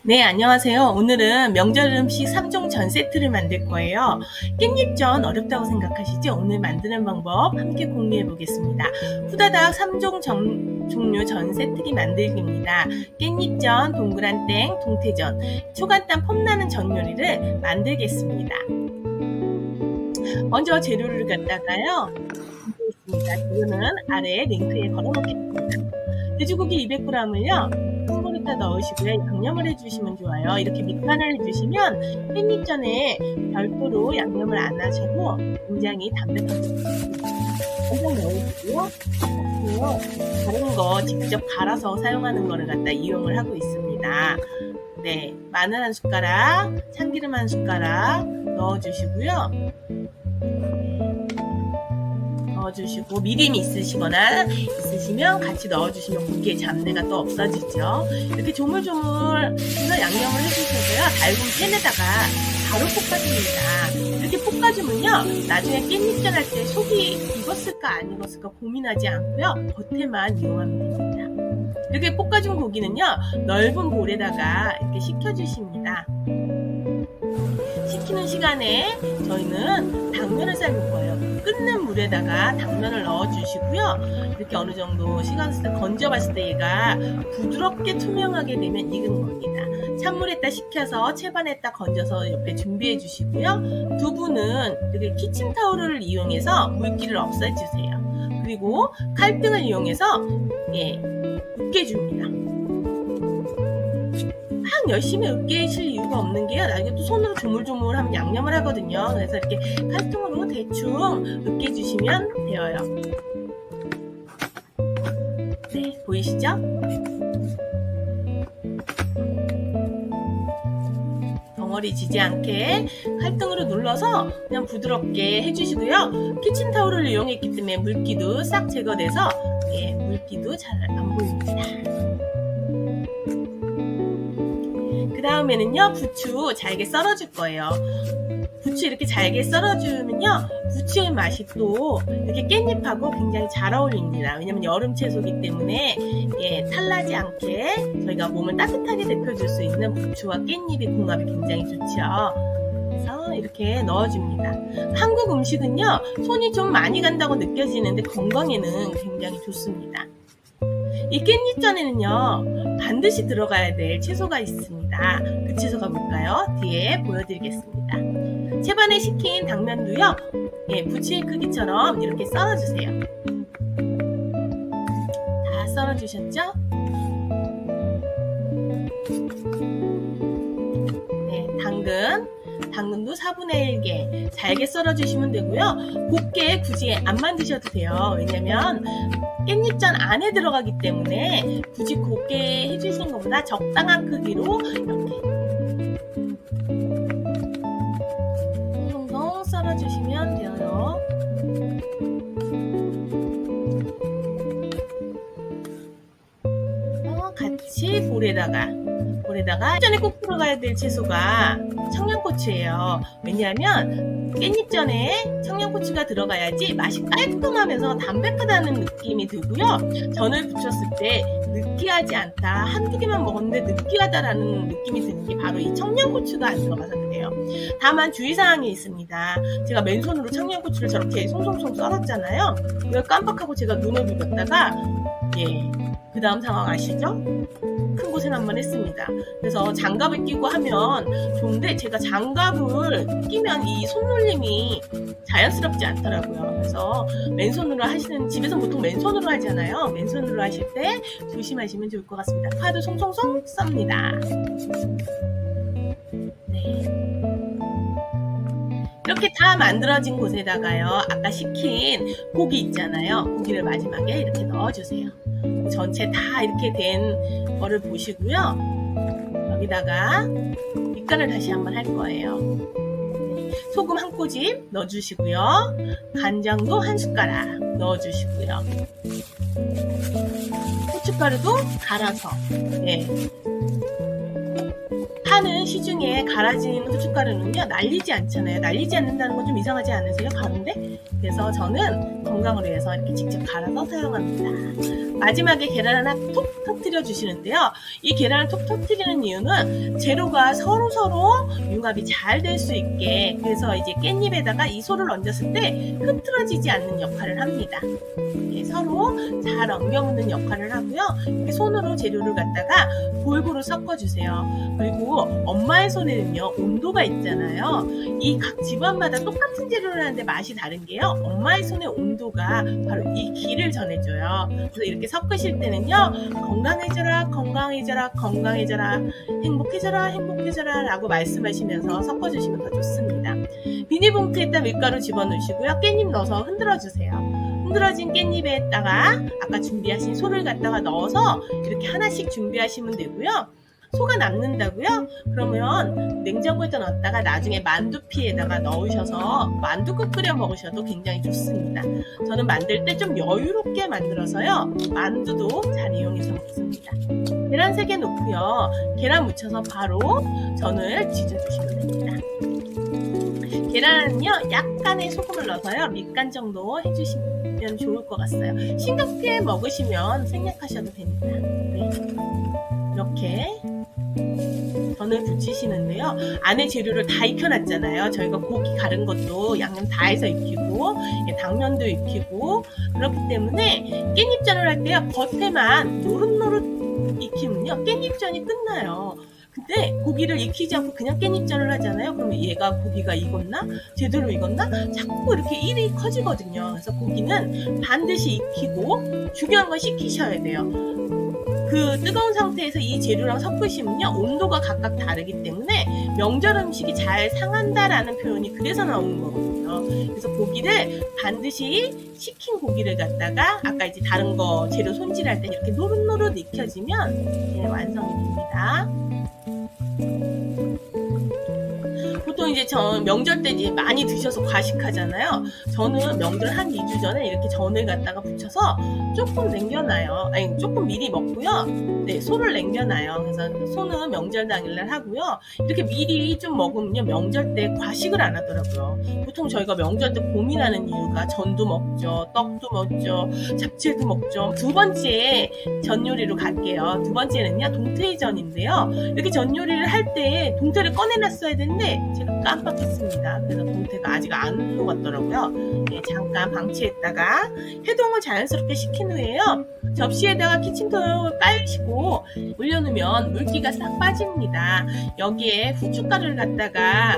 네, 안녕하세요. 오늘은 명절 음식 3종 전 세트를 만들 거예요. 깻잎전 어렵다고 생각하시죠? 오늘 만드는 방법 함께 공유해 보겠습니다. 후다닥 3종 종류 전 세트기 만들기입니다. 깻잎전, 동그란 땡, 동태전, 초간단 폼나는 전 요리를 만들겠습니다. 먼저 재료를 갖다가요. 준비했습니다. 이거는 아래에 링크에 걸어 놓겠습니다. 돼지고기 200g을요. 콩고리다 넣으시고요. 양념을 해주시면 좋아요. 이렇게 밑간을 해주시면 깻잎전에 별도로 양념을 안 하셔도 굉장히 담백합니다. 간장 넣으시고요. 다른 거 직접 갈아서 사용하는 거를 갖다 이용을 하고 있습니다. 네, 마늘 한 숟가락, 참기름 한 숟가락 넣어주시고요. 넣어주시고 미림이 있으시면 같이 넣어주시면 고기의 잡내가 또 없어지죠. 이렇게 조물조물 양념을 해주셔서요. 달군 팬에다가 바로 볶아줍니다. 이렇게 볶아주면요. 나중에 깻잎전 할 때 속이 익었을까 안 익었을까 고민하지 않고요. 겉에만 이용하면 됩니다. 이렇게 볶아준 고기는요. 넓은 볼에다가 이렇게 식혀주십니다. 식히는 시간에 저희는 당면을 삶을 거예요. 끓는 물에다가 당면을 넣어주시고요. 이렇게 어느 정도 시간 있을 때 건져봤을 때 얘가 부드럽게 투명하게 되면 익은 겁니다. 찬물에다 식혀서 채반에다 건져서 옆에 준비해 주시고요. 두부는 이렇게 키친타올을 이용해서 물기를 없애주세요. 그리고 칼등을 이용해서 으깨줍니다. 막 열심히 으깨실 이유가 없는 게요. 나중에 또 손으로 조물조물하면 양념을 하거든요. 그래서 이렇게 칼등으로 대충 으깨주시면 되어요. 네, 보이시죠? 덩어리 지지 않게 칼등으로 눌러서 그냥 부드럽게 해주시고요. 키친타올을 이용했기 때문에 물기도 싹 제거돼서 물기도 잘 안 보입니다. 그 다음에는요, 부추 잘게 썰어줄 거예요. 부추 이렇게 잘게 썰어주면요, 부추의 맛이 또 이렇게 깻잎하고 굉장히 잘 어울립니다. 왜냐면 여름 채소이기 때문에 탈나지 않게 저희가 몸을 따뜻하게 데펴줄 수 있는 부추와 깻잎의 궁합이 굉장히 좋죠. 그래서 이렇게 넣어줍니다. 한국 음식은요, 손이 좀 많이 간다고 느껴지는데 건강에는 굉장히 좋습니다. 이 깻잎전에는요, 반드시 들어가야 될 채소가 있습니다. 그 채소가 뭘까요? 뒤에 보여드리겠습니다. 채반에 식힌 당면도요, 부추의 크기처럼 이렇게 썰어주세요. 다 썰어주셨죠? 네, 당근도 4분의 1개 잘게 썰어주시면 되고요. 곱게 굳이 안 만드셔도 돼요. 왜냐면 깻잎전 안에 들어가기 때문에 굳이 곱게 해주시는 것보다 적당한 크기로 이렇게 송송 썰어주시면 돼요. 같이 볼에다가 전에 꼭 들어가야 될 채소가 청양고추예요. 왜냐하면 깻잎전에 청양고추가 들어가야지 맛이 깔끔하면서 담백하다는 느낌이 들고요. 전을 부쳤을 때 느끼하지 않다, 한두 개만 먹었는데 느끼하다라는 느낌이 드는 게 바로 이 청양고추가 안 들어가서 그래요. 다만 주의사항이 있습니다. 제가 맨손으로 청양고추를 저렇게 송송송 썰었잖아요. 이걸 깜빡하고 제가 눈을 비볐다가 그 다음 상황 아시죠? 큰 고생 한번 했습니다. 그래서 장갑을 끼고 하면 좋은데 제가 장갑을 끼면 이 손놀림이 자연스럽지 않더라고요. 그래서 맨손으로 집에서 보통 맨손으로 하잖아요. 맨손으로 하실 때 조심하시면 좋을 것 같습니다. 파도 송송송 썹니다. 이렇게 다 만들어진 곳에다가요, 아까 식힌 고기 있잖아요. 고기를 마지막에 이렇게 넣어주세요. 전체 다 이렇게 된 거를 보시고요. 여기다가 밑간을 다시 한번 할 거예요. 소금 한 꼬집 넣어주시고요. 간장도 한 숟가락 넣어주시고요. 고춧가루도 갈아서 파는 시중에 갈아진 후춧가루는요 날리지 않잖아요. 날리지 않는다는 건 좀 이상하지 않으세요? 가루인데? 그래서 저는 건강을 위해서 이렇게 직접 갈아서 사용합니다. 마지막에 계란 하나 톡 터뜨려 주시는데요. 이 계란을 톡 터뜨리는 이유는 재료가 서로서로 융합이 잘 될 수 있게, 그래서 이제 깻잎에다가 이 소를 얹었을 때 흐트러지지 않는 역할을 합니다. 서로 잘 엉겨붙는 역할을 하고요. 이렇게 손으로 재료를 갖다가 골고루 섞어주세요. 그리고 엄마의 손에는요 온도가 있잖아요. 이 각 집안마다 똑같은 재료를 하는데 맛이 다른 게요, 엄마의 손의 온도가 바로 이 기를 전해줘요. 그래서 이렇게 섞으실 때는요, 건강해져라 건강해져라 건강해져라, 행복해져라 행복해져라 라고 말씀하시면서 섞어주시면 더 좋습니다. 비닐봉투에다 밀가루 집어넣으시고요, 깻잎 넣어서 흔들어주세요. 흔들어진 깻잎에다가 아까 준비하신 소를 갖다가 넣어서 이렇게 하나씩 준비하시면 되고요. 소가 남는다고요? 그러면 냉장고에 넣었다가 나중에 만두피에다가 넣으셔서 만두국 끓여 먹으셔도 굉장히 좋습니다. 저는 만들 때 좀 여유롭게 만들어서요, 만두도 잘 이용해서 먹습니다. 계란 3개 놓고요, 계란 묻혀서 바로 전을 지져주시면 됩니다. 계란은요 약간의 소금을 넣어서요 밑간 정도 해주시면 좋을 것 같아요. 싱겁게 먹으시면 생략하셔도 됩니다. 네. 이렇게 전을 부치시는데요, 안에 재료를 다 익혀놨잖아요. 저희가 고기 가른 것도 양념 다 해서 익히고 당면도 익히고 그렇기 때문에 깻잎전을 할 때요 겉에만 노릇노릇 익히면요 깻잎전이 끝나요. 근데 고기를 익히지 않고 그냥 깻잎전을 하잖아요. 그러면 얘가 고기가 익었나? 제대로 익었나? 자꾸 이렇게 일이 커지거든요. 그래서 고기는 반드시 익히고 중요한 건 식히셔야 돼요. 그 뜨거운 상태에서 이 재료랑 섞으시면요 온도가 각각 다르기 때문에 명절 음식이 잘 상한다라는 표현이 그래서 나오는 거거든요. 그래서 고기를 반드시 식힌 고기를 갖다가 아까 이제 다른 거 재료 손질할 때 이렇게 노릇노릇 익혀지면 완성이 됩니다. 보통 이제 명절 때 이제 많이 드셔서 과식하잖아요. 저는 명절 한 2주 전에 이렇게 전을 갖다가 부쳐서 조금 남겨놔요. 아니, 조금 미리 먹고요. 네, 소를 남겨놔요. 그래서 소는 명절 당일날 하고요. 이렇게 미리 좀 먹으면요, 명절 때 과식을 안 하더라고요. 보통 저희가 명절 때 고민하는 이유가 전도 먹죠, 떡도 먹죠, 잡채도 먹죠. 두 번째 전 요리로 갈게요. 두 번째는요, 동태전인데요. 이렇게 전 요리를 할 때 동태를 꺼내놨어야 되는데 제가 깜빡했습니다. 그래서 동태가 아직 안 녹았더라고요. 네, 잠깐 방치했다가 해동을 자연스럽게 시킨 후에요, 접시에다가 키친타올을 깔으시고 올려놓으면 물기가 싹 빠집니다. 여기에 후춧가루를 갖다가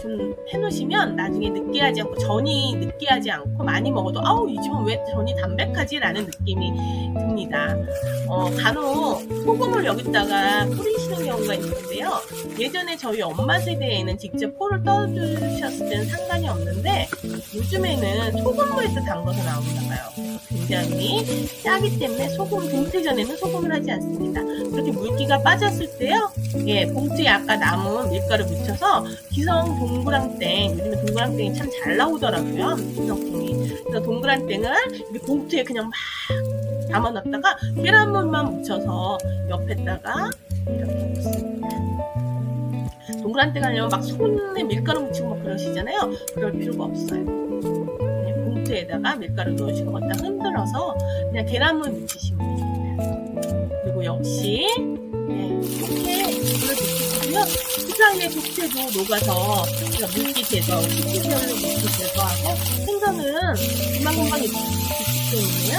좀 해놓으시면 나중에 느끼하지 않고, 전이 느끼하지 않고 많이 먹어도 아우 이 집은 왜 전이 담백하지? 라는 느낌이 듭니다. 간혹 소금을 여기다가 뿌리시는 경우가 있는데요, 예전에 저희 엄마 세대에는 직접 포를 떠주셨을 때는 상관이 없는데 요즘에는 소금물에서 담궈서 나오나 봐요. 굉장히 짜기 때문에 동태전에는 소금을 하지 않습니다. 그렇게 물기가 빠졌을 때요, 봉투에 아까 남은 밀가루 묻혀서 기성 동그랑땡, 요즘에 동그랑땡이 참 잘 나오더라고요. 기성콩이. 그래서 동그랑땡을 이렇게 봉투에 그냥 막 담아놨다가 계란물만 묻혀서 옆에다가 이렇게 놓습니다. 동그랑땡 하려면 막 손에 밀가루 묻히고 막 그러시잖아요. 그럴 필요가 없어요. 그냥 봉투에다가 밀가루 넣으시고 갖다 흔들어서 그냥 계란물 묻히시면 됩니다. 그리고 역시 이렇게 물을 묻히시고요, 수상의 독채도 녹아서 물기 제거, 식기별로 물기 제거하고 생선은 금방금방 익히기 때문에요.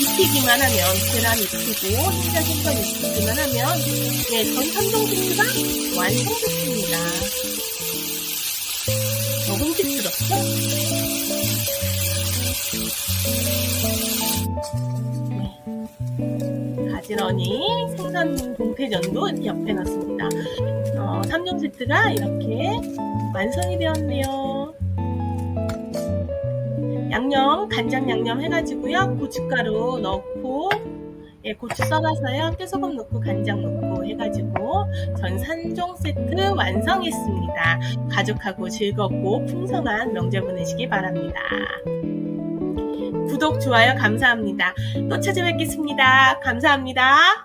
익히기만 하면, 계란 익히고 생선 익히기만 하면 전 삼종 세트가 완성됐습니다. 먹음직스럽죠? 가지런히 생선 동태전도 이렇게 옆에 놨습니다. 3종 세트가 이렇게 완성이 되었네요. 양념, 간장 양념 해가지고요, 고춧가루 넣고, 고추 썰어서요, 깨소금 넣고 간장 넣고 해가지고 전 3종 세트 완성했습니다. 가족하고 즐겁고 풍성한 명절 보내시기 바랍니다. 구독, 좋아요 감사합니다. 또 찾아뵙겠습니다. 감사합니다.